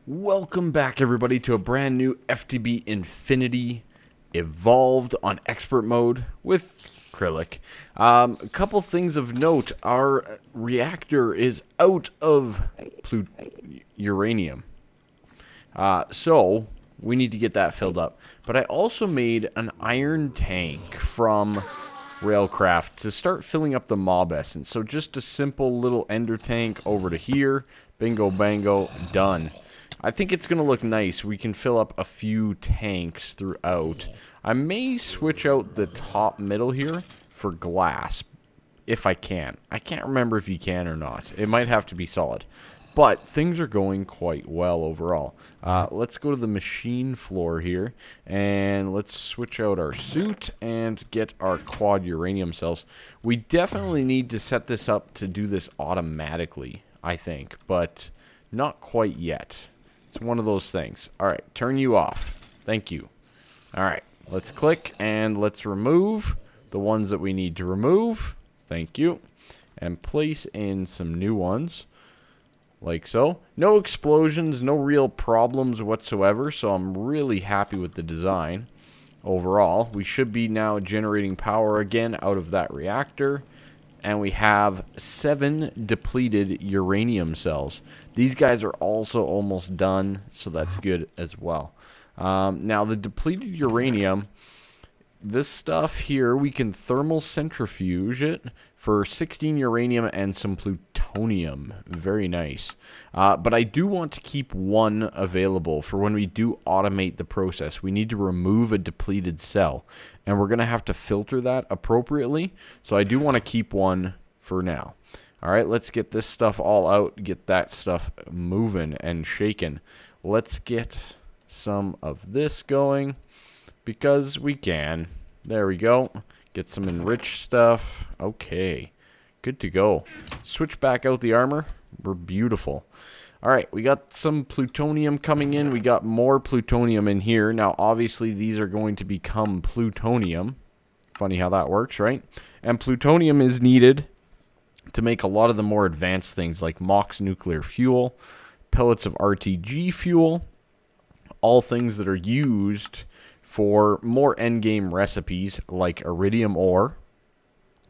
Welcome back, everybody, to a brand new FTB Infinity Evolved on Expert Mode with Kryllyk. A couple things of note. Our reactor is out of uranium. So we need to get that filled up. But I also made an iron tank from Railcraft to start filling up the mob essence. So just a simple little ender tank over to here. Bingo, bango, done. I think it's going to look nice. We can fill up a few tanks throughout. I may switch out the top middle here for glass, if I can. I can't remember if you can or not. It might have to be solid. But things are going quite well overall. Let's go to the machine floor here, and let's switch out our suit and get our quad uranium cells. We definitely need to set this up to do this automatically, I think, but not quite yet. It's one of those things. Alright, turn you off. Thank you. Alright, let's click and let's remove the ones that we need to remove. Thank you. And place in some new ones. Like so. No explosions, no real problems whatsoever, so I'm really happy with the design. Overall, we should be now generating power again out of that reactor. And we have 7 depleted uranium cells. These guys are also almost done, so that's good as well. Now, the depleted uranium, this stuff here, we can thermal centrifuge it for 16 uranium and some plutonium. Very nice. But I do want to keep one available for when we do automate the process. We need to remove a depleted cell, and we're going to have to filter that appropriately. So I do want to keep one for now. All right, let's get this stuff all out, get that stuff moving and shaking. Let's get some of this going because we can. There we go. Get some enriched stuff. Okay, good to go. Switch back out the armor. We're beautiful. All right, we got some plutonium coming in. We got more plutonium in here. Now, obviously, these are going to become plutonium. Funny how that works, right? And plutonium is needed to make a lot of the more advanced things like MOX nuclear fuel, pellets of RTG fuel, all things that are used for more endgame recipes like iridium ore.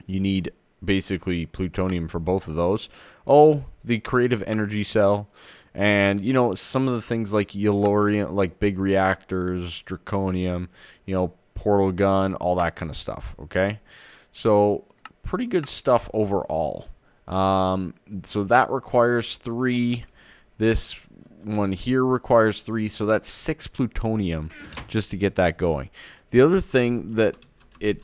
You need basically plutonium for both of those. Oh, the creative energy cell. And, you know, some of the things like yellorium, like big reactors, draconium, you know, portal gun, all that kind of stuff, okay? So, pretty good stuff overall. So that requires 3. This one here requires 3, so that's 6 plutonium just to get that going. The other thing that it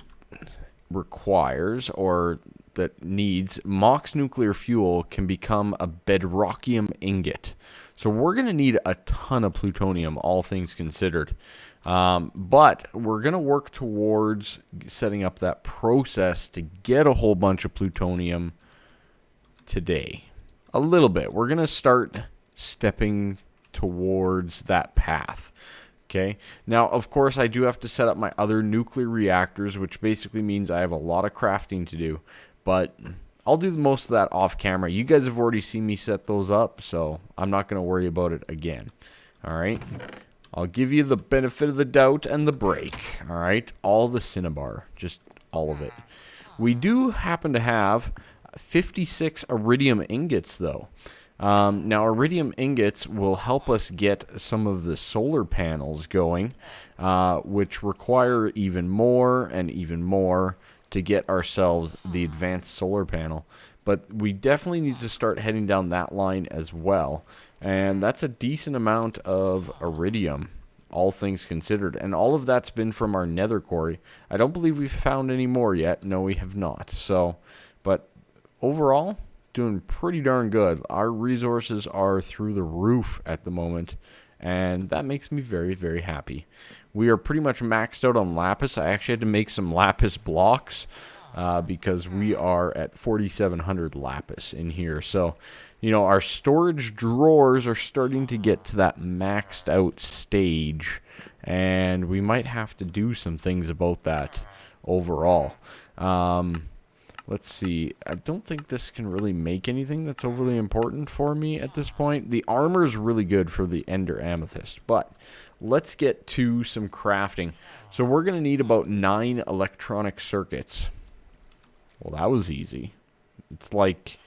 requires, or that needs, MOX nuclear fuel can become a bedrockium ingot. So we're going to need a ton of plutonium, all things considered. But we're going to work towards setting up that process to get a whole bunch of plutonium today. A little bit. We're going to start stepping towards that path. Okay. Now, of course, I do have to set up my other nuclear reactors, which basically means I have a lot of crafting to do. But I'll do most of that off camera. You guys have already seen me set those up, so I'm not going to worry about it again. All right. I'll give you the benefit of the doubt and the break. All right. All the cinnabar. Just all of it. We do happen to have 56 iridium ingots, though. Now, iridium ingots will help us get some of the solar panels going, which require even more and even more to get ourselves the advanced solar panel. But we definitely need to start heading down that line as well. And that's a decent amount of iridium, all things considered. And all of that's been from our nether quarry. I don't believe we've found any more yet. No, we have not. So, but overall, doing pretty darn good. Our resources are through the roof at the moment, and that makes me very, very happy. We are pretty much maxed out on lapis. I actually had to make some lapis blocks because we are at 4,700 lapis in here. So, you know, our storage drawers are starting to get to that maxed out stage, and we might have to do some things about that overall. Let's see. I don't think this can really make anything that's overly important for me at this point. The armor is really good for the Ender Amethyst, but let's get to some crafting. So we're going to need about 9 electronic circuits. Well, that was easy. It's like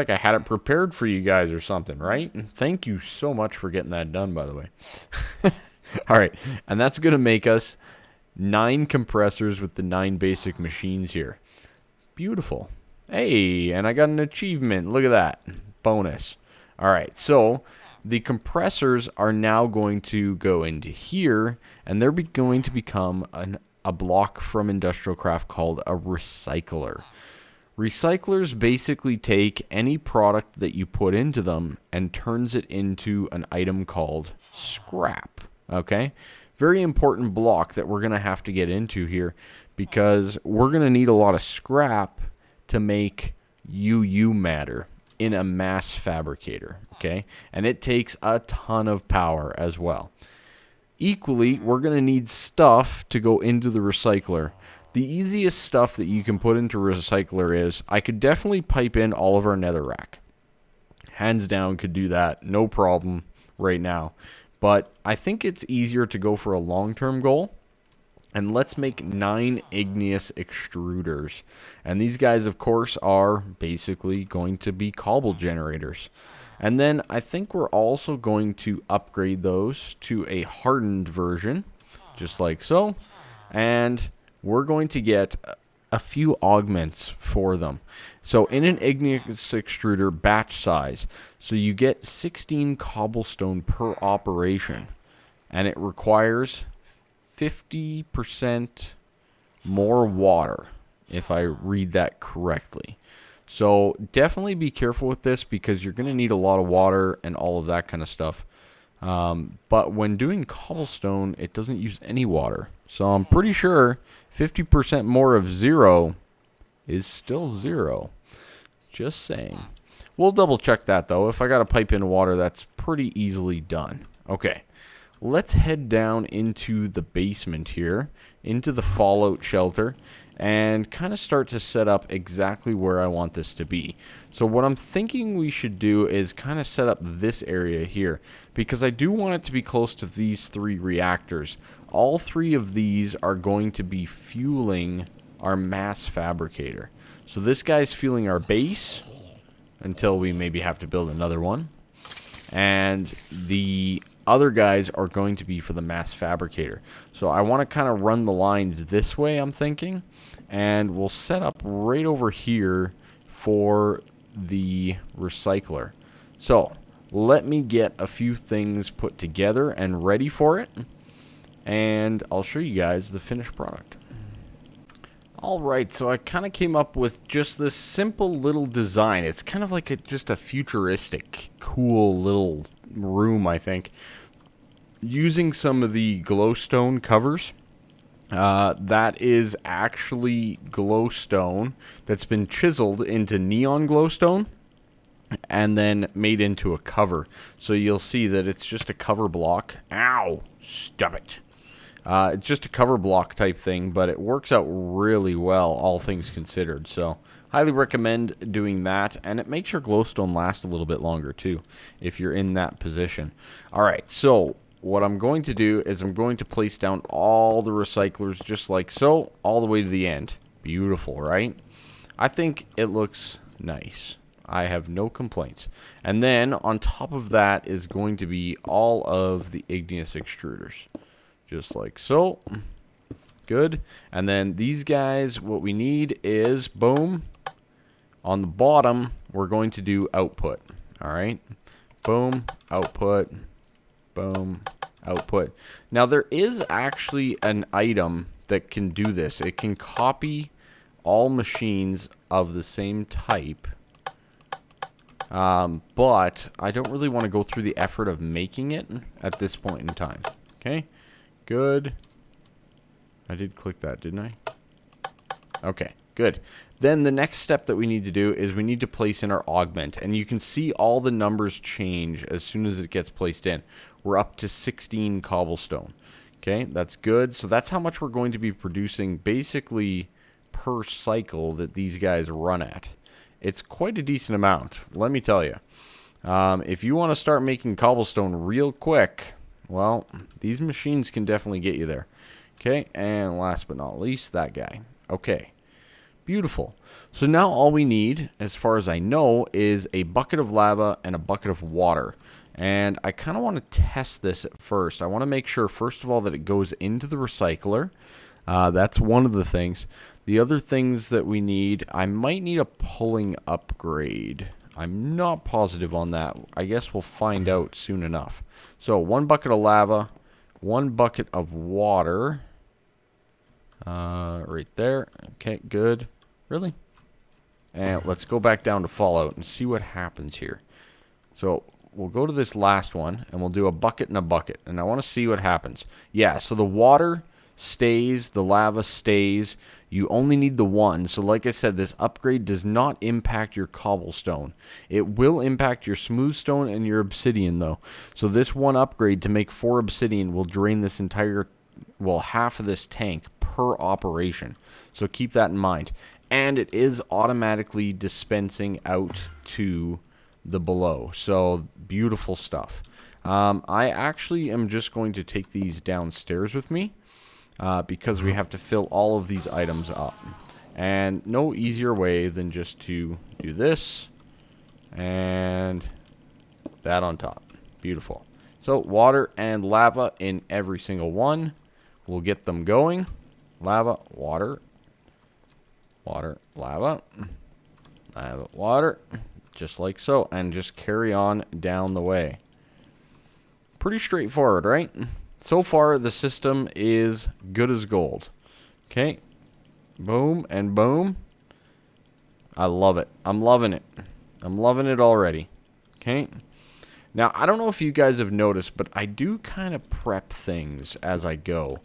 I had it prepared for you guys or something, right? And thank you so much for getting that done, by the way. All right, and that's going to make us 9 compressors with the 9 basic machines here. Beautiful. Hey, and I got an achievement. Look at that. Bonus. All right, so the compressors are now going to go into here, and they're going to become a block from Industrial Craft called a recycler. Recyclers basically take any product that you put into them and turns it into an item called scrap. Okay? Very important block that we're going to have to get into here, because we're going to need a lot of scrap to make UU matter in a mass fabricator, okay? And it takes a ton of power as well. Equally, we're going to need stuff to go into the recycler. The easiest stuff that you can put into a recycler is, I could definitely pipe in all of our netherrack. Hands down could do that, no problem right now. But I think it's easier to go for a long-term goal. And let's make 9 igneous extruders. And these guys, of course, are basically going to be cobble generators. And then I think we're also going to upgrade those to a hardened version, just like so. And we're going to get a few augments for them. So in an igneous extruder batch size, so you get 16 cobblestone per operation. And it requires 50% more water, if I read that correctly. So definitely be careful with this, because you're going to need a lot of water and all of that kind of stuff. But when doing cobblestone, it doesn't use any water. So I'm pretty sure 50% more of 0 is still 0. Just saying. We'll double check that though. If I got to pipe in water, that's pretty easily done. Okay. Let's head down into the basement here, into the fallout shelter, and kind of start to set up exactly where I want this to be. So what I'm thinking we should do is kind of set up this area here, because I do want it to be close to these 3 reactors. All 3 of these are going to be fueling our mass fabricator. So this guy's fueling our base until we maybe have to build another one. And the other guys are going to be for the mass fabricator. So I want to kind of run the lines this way, I'm thinking. And we'll set up right over here for the recycler. So let me get a few things put together and ready for it. And I'll show you guys the finished product. Alright, so I kind of came up with just this simple little design. It's kind of like just a futuristic, cool little room, I think. Using some of the glowstone covers. That is actually glowstone that's been chiseled into neon glowstone and then made into a cover. So you'll see that it's just a cover block. Ow! Stop it! It's just a cover block type thing, but it works out really well, all things considered. So, highly recommend doing that, and it makes your glowstone last a little bit longer too, if you're in that position. Alright, so what I'm going to do is I'm going to place down all the recyclers just like so, all the way to the end. Beautiful, right? I think it looks nice. I have no complaints. And then, on top of that is going to be all of the igneous extruders. Just like so. Good. And then these guys, what we need is, boom, on the bottom, we're going to do output. Alright. Boom, output, boom, output. Now there is actually an item that can do this. It can copy all machines of the same type. But I don't really want to go through the effort of making it at this point in time. Okay. Good. I did click that, didn't I? Okay, good. Then the next step that we need to do is we need to place in our augment. And you can see all the numbers change as soon as it gets placed in. We're up to 16 cobblestone. Okay, that's good. So that's how much we're going to be producing basically per cycle that these guys run at. It's quite a decent amount, let me tell you. If you want to start making cobblestone real quick, well, these machines can definitely get you there. Okay, and last but not least, that guy. Okay, beautiful. So now all we need, as far as I know, is a bucket of lava and a bucket of water. And I kind of want to test this at first. I want to make sure, first of all, that it goes into the recycler. That's one of the things. The other things that we need, I might need a pulling upgrade. I'm not positive on that. I guess we'll find out soon enough. So 1 bucket of lava, 1 bucket of water. Right there. Okay, good. Really? And let's go back down to Fallout and see what happens here. So we'll go to this last one and we'll do a bucket and a bucket. And I want to see what happens. Yeah, so the water stays, the lava stays. You only need the one. So like I said, this upgrade does not impact your cobblestone. It will impact your smooth stone and your obsidian though. So this one upgrade to make 4 obsidian will drain this entire, well, half of this tank per operation. So keep that in mind. And it is automatically dispensing out to the below. So beautiful stuff. I actually am just going to take these downstairs with me. Because we have to fill all of these items up. And no easier way than just to do this and that on top. Beautiful. So water and lava in every single one. We'll get them going. Lava, water, water, lava, lava, water, just like so. And just carry on down the way. Pretty straightforward, right? So far, the system is good as gold. Okay. Boom and boom. I love it. I'm loving it. I'm loving it already. Okay. Now, I don't know if you guys have noticed, but I do kind of prep things as I go.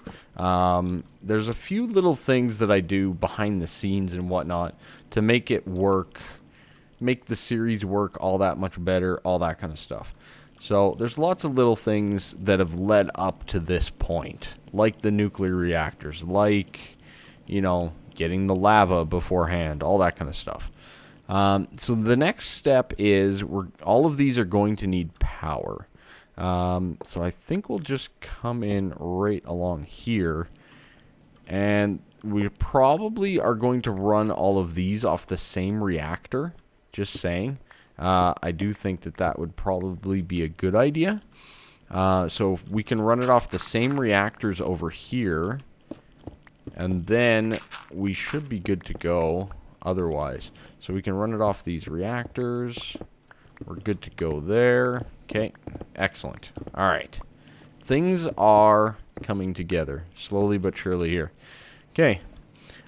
There's a few little things that I do behind the scenes and whatnot to make it work, make the series work all that much better, all that kind of stuff. So there's lots of little things that have led up to this point, like the nuclear reactors, like, you know, getting the lava beforehand, all that kind of stuff. So the next step is all of these are going to need power. So I think we'll just come in right along here, and we probably are going to run all of these off the same reactor, just saying. I do think that that would probably be a good idea. So if we can run it off the same reactors over here, and then we should be good to go otherwise. So we can run it off these reactors. We're good to go there. Okay, excellent. All right. Things are coming together slowly but surely here. Okay.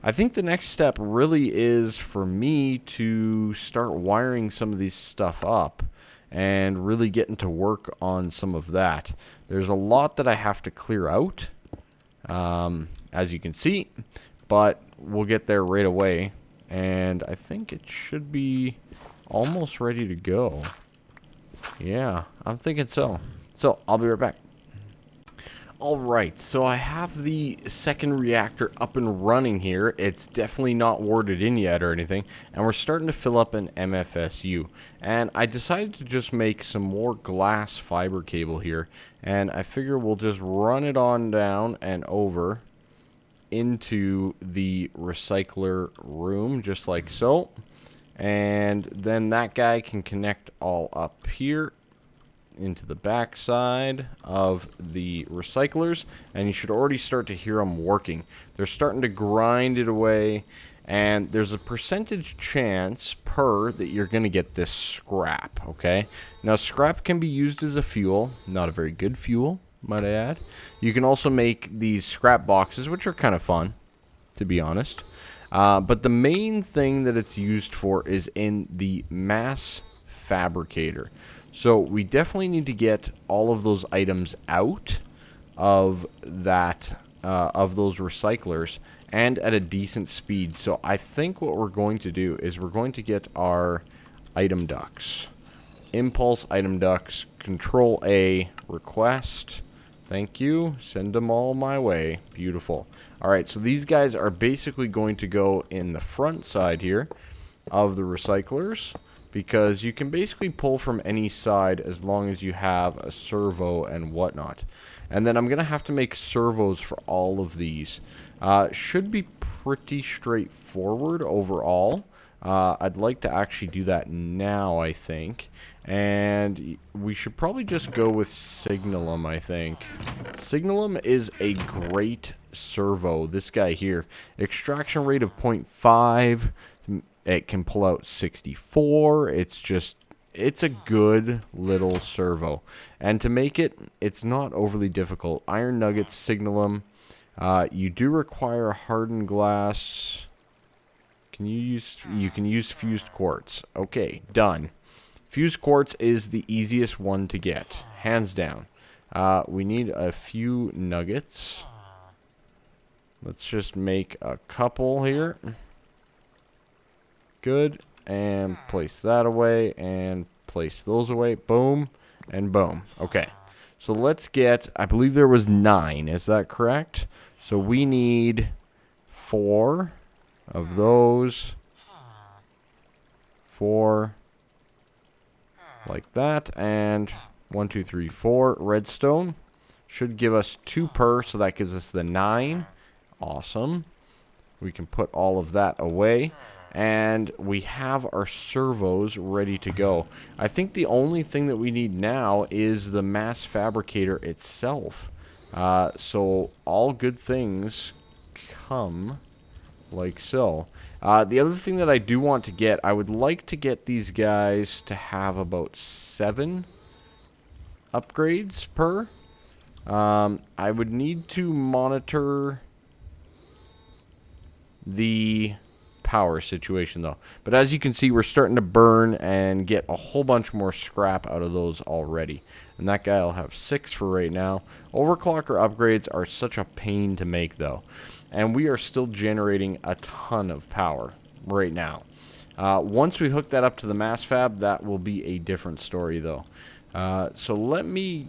I think the next step really is for me to start wiring some of these stuff up and really getting to work on some of that. There's a lot that I have to clear out, as you can see, but we'll get there right away. And I think it should be almost ready to go. Yeah, I'm thinking so. So I'll be right back. Alright, so I have the second reactor up and running here. It's definitely not warded in yet or anything. And we're starting to fill up an MFSU. And I decided to just make some more glass fiber cable here. And I figure we'll just run it on down and over into the recycler room, just like so. And then that guy can connect all up here into the back side of the recyclers, and you should already start to hear them working. They're starting to grind it away, and there's a percentage chance per that you're going to get this scrap, okay? Now, scrap can be used as a fuel, not a very good fuel, might I add. You can also make these scrap boxes, which are kind of fun, to be honest. But the main thing that it's used for is in the mass fabricator. So we definitely need to get all of those items out of that, of those recyclers, and at a decent speed. So I think what we're going to do is we're going to get our item ducts. Impulse item ducts, Control A, request. Thank you. Send them all my way. Beautiful. Alright, so these guys are basically going to go in the front side here of the recyclers, because you can basically pull from any side as long as you have a servo and whatnot. And then I'm going to have to make servos for all of these. Should be pretty straightforward overall. I'd like to actually do that now, I think. And we should probably just go with Signalum, I think. Signalum is a great servo. This guy here. Extraction rate of 0.5. It can pull out 64. It's a good little servo. And to make it, it's not overly difficult. Iron nuggets, Signalum. You do require hardened glass. You can use fused quartz. Okay, done. Fused quartz is the easiest one to get, hands down. We need a few nuggets. Let's just make a couple here. Good. And place that away and place those away. Boom and boom. Okay. So let's get, I believe there was 9. Is that correct? So we need 4 of those. 4 like that. And 1, 2, 3, 4 redstone. Should give us 2 per, so that gives us the 9. Awesome. We can put all of that away. And we have our servos ready to go. I think the only thing that we need now is the mass fabricator itself. So all good things come like so. The other thing that I do want to get, I would like to get these guys to have about 7 upgrades per. I would need to monitor the power situation though. But as you can see, we're starting to burn and get a whole bunch more scrap out of those already. And that guy will have 6 for right now. Overclocker upgrades are such a pain to make though. And we are still generating a ton of power right now. Once we hook that up to the mass fab, that will be a different story though. So let me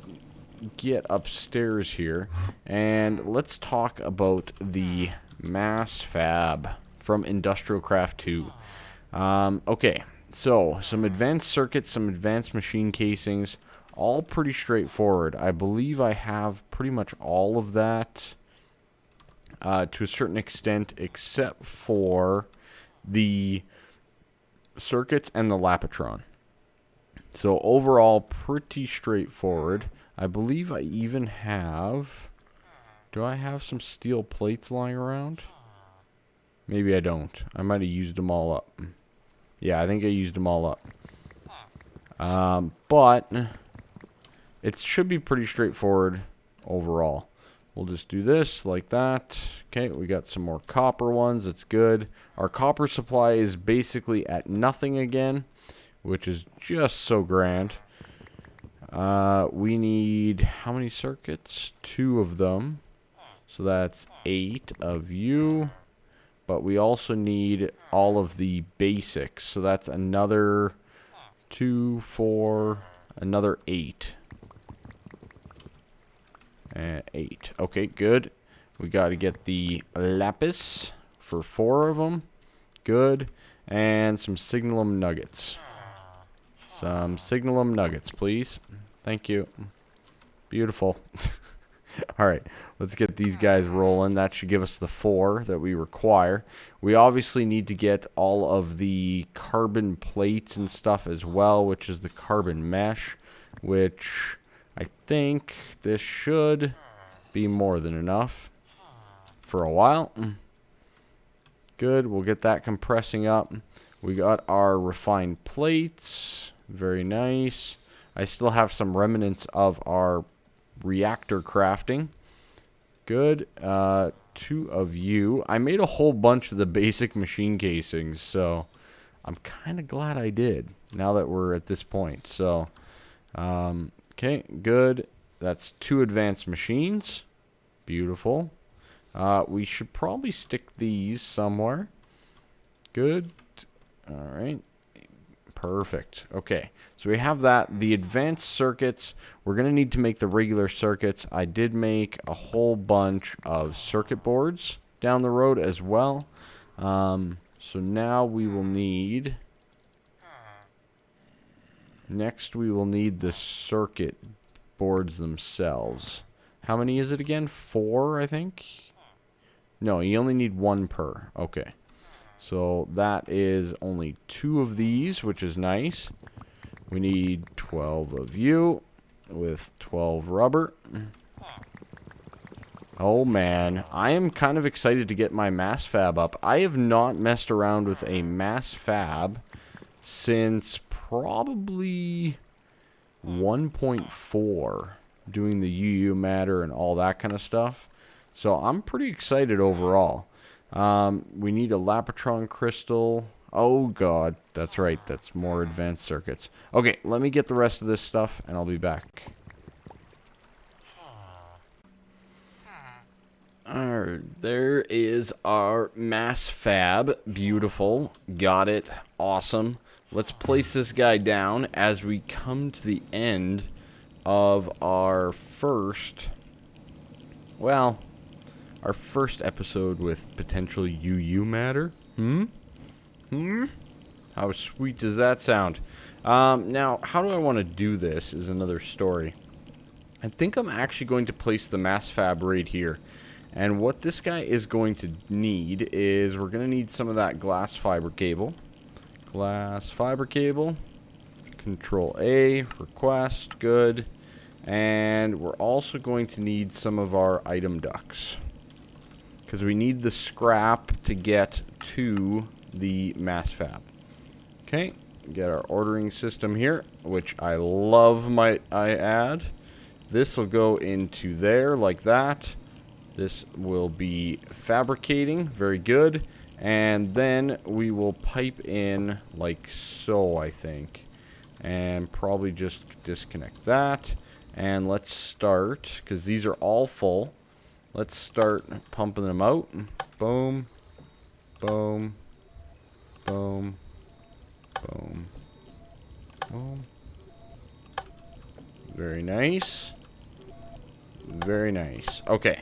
get upstairs here and let's talk about the mass fab from Industrial Craft 2. Okay, so some advanced circuits, some advanced machine casings, all pretty straightforward. I believe I have pretty much all of that to a certain extent, except for the circuits and the Lapotron. So overall, pretty straightforward. I believe I even have... Do I have some steel plates lying around? Maybe I don't. I might have used them all up. Yeah, I think I used them all up. But it should be pretty straightforward overall. We'll just do this like that. Okay, we got some more copper ones. That's good. Our copper supply is basically at nothing again, which is just so grand. We need how many circuits? 2 of them. So that's 8 of you. But we also need all of the basics. So that's another 2, 4, another 8. And 8. Okay, good. We got to get the lapis for 4 of them. Good. And some signalum nuggets. Some signalum nuggets, please. Thank you. Beautiful. Alright, let's get these guys rolling. That should give us the 4 that we require. We obviously need to get all of the carbon plates and stuff as well, which is the carbon mesh, which I think this should be more than enough for a while. Good, we'll get that compressing up. We got our refined plates. Very nice. I still have some remnants of our reactor crafting. Good. 2 of you. I made a whole bunch of the basic machine casings, so I'm kind of glad I did now that we're at this point. So, okay, good. That's 2 advanced machines. Beautiful. We should probably stick these somewhere. Good. All right. Perfect. Okay, so we have that. The advanced circuits, we're going to need to make the regular circuits. I did make a whole bunch of circuit boards down the road as well. So now we will need... Next, we will need the circuit boards themselves. How many is it again? 4, I think? No, you only need 1 per. Okay. So that is only 2 of these, which is nice. We need 12 of you with 12 rubber. Oh man, I am kind of excited to get my mass fab up. I have not messed around with a mass fab since probably 1.4, doing the UU matter and all that kind of stuff. So I'm pretty excited overall. We need a Lapotron crystal. Oh god, that's right, that's more advanced circuits. Okay, let me get the rest of this stuff and I'll be back. Alright, there is our mass fab. Beautiful. Got it. Awesome. Let's place this guy down as we come to the end of our first, well, our first episode with potential UU matter. How sweet does that sound? Now, how do I want to do this is another story. I think I'm actually going to place the mass fab right here. And what this guy is going to need is we're going to need some of that glass fiber cable. Glass fiber cable. Control A, request, good. And we're also going to need some of our item ducts, because we need the scrap to get to the mass fab. Okay, get our ordering system here, which I love, might I add. This will go into there like that. This will be fabricating, very good. And then we will pipe in like so, I think. And probably just disconnect that. And let's start, because these are all full. Let's start pumping them out. Boom, boom, boom, boom, boom. Very nice. Very nice. Okay.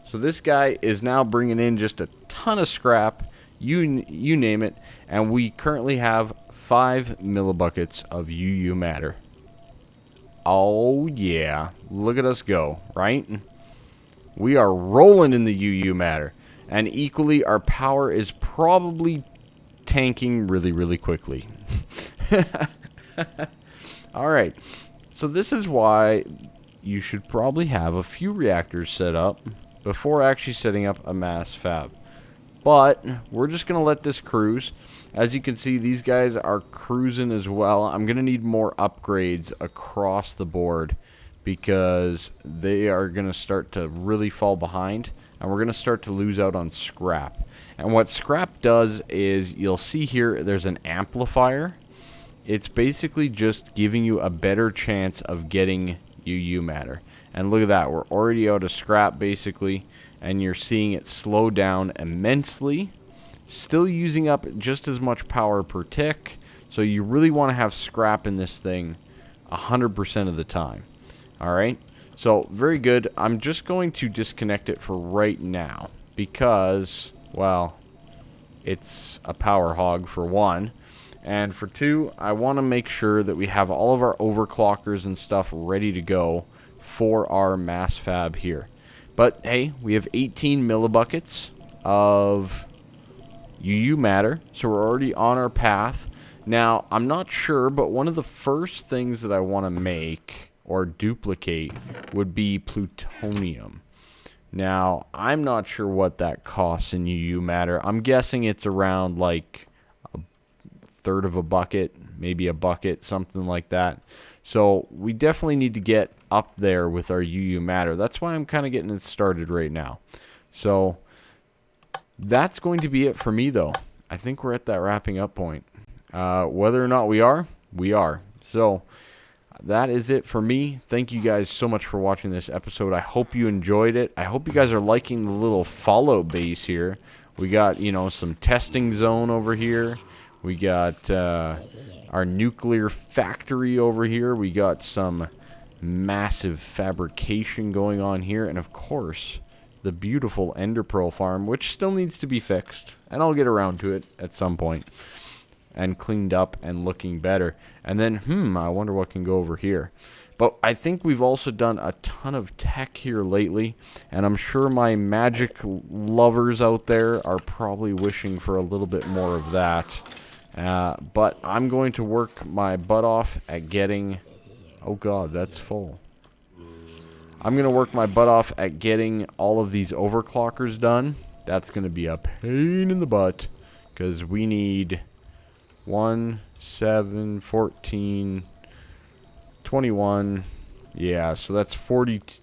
So this guy is now bringing in just a ton of scrap. You name it. And we currently have 5 millibuckets of UU matter. Oh, yeah. Look at us go, right? We are rolling in the UU matter. And equally, our power is probably tanking really, really quickly. Alright. So this is why you should probably have a few reactors set up before actually setting up a mass fab. But we're just going to let this cruise. As you can see, these guys are cruising as well. I'm going to need more upgrades across the board, because they are going to start to really fall behind, and we're going to start to lose out on scrap. And what scrap does is, you'll see here, there's an amplifier. It's basically just giving you a better chance of getting UU matter. And look at that, we're already out of scrap basically, and you're seeing it slow down immensely. Still using up just as much power per tick, so you really want to have scrap in this thing 100% of the time. Alright, so very good. I'm just going to disconnect it for right now, because, well, it's a power hog for one. And for two, I want to make sure that we have all of our overclockers and stuff ready to go for our mass fab here. But hey, we have 18 millibuckets of UU matter, so we're already on our path. Now, I'm not sure, but one of the first things that I want to make or duplicate would be plutonium. Now, I'm not sure what that costs in UU matter. I'm guessing it's around like a third of a bucket, maybe a bucket, something like that. So we definitely need to get up there with our UU matter. That's why I'm kind of getting it started right now. So that's going to be it for me, though. I think we're at that wrapping up point. Whether or not we are, we are. So that is it for me. Thank you guys so much for watching this episode. I hope you enjoyed it. I hope you guys are liking the little Fallout base here. We got, you know, some testing zone over here. We got our nuclear factory over here. We got some massive fabrication going on here. And of course, the beautiful ender pearl farm, which still needs to be fixed. And I'll get around to it at some point. And cleaned up and looking better. And then, I wonder what can go over here. But I think we've also done a ton of tech here lately, and I'm sure my magic lovers out there are probably wishing for a little bit more of that. But I'm going to work my butt off at getting... Oh god, that's full. I'm going to work my butt off at getting all of these overclockers done. That's going to be a pain in the butt, because we need 1, 7, 14... 21, yeah, so that's 43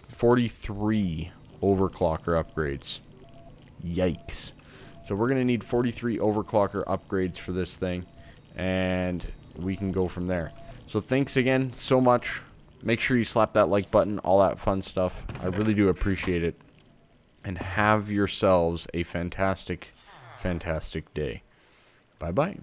overclocker upgrades. Yikes. So we're going to need 43 overclocker upgrades for this thing, and we can go from there. So thanks again so much. Make sure you slap that like button, all that fun stuff. I really do appreciate it. And have yourselves a fantastic, fantastic day. Bye-bye.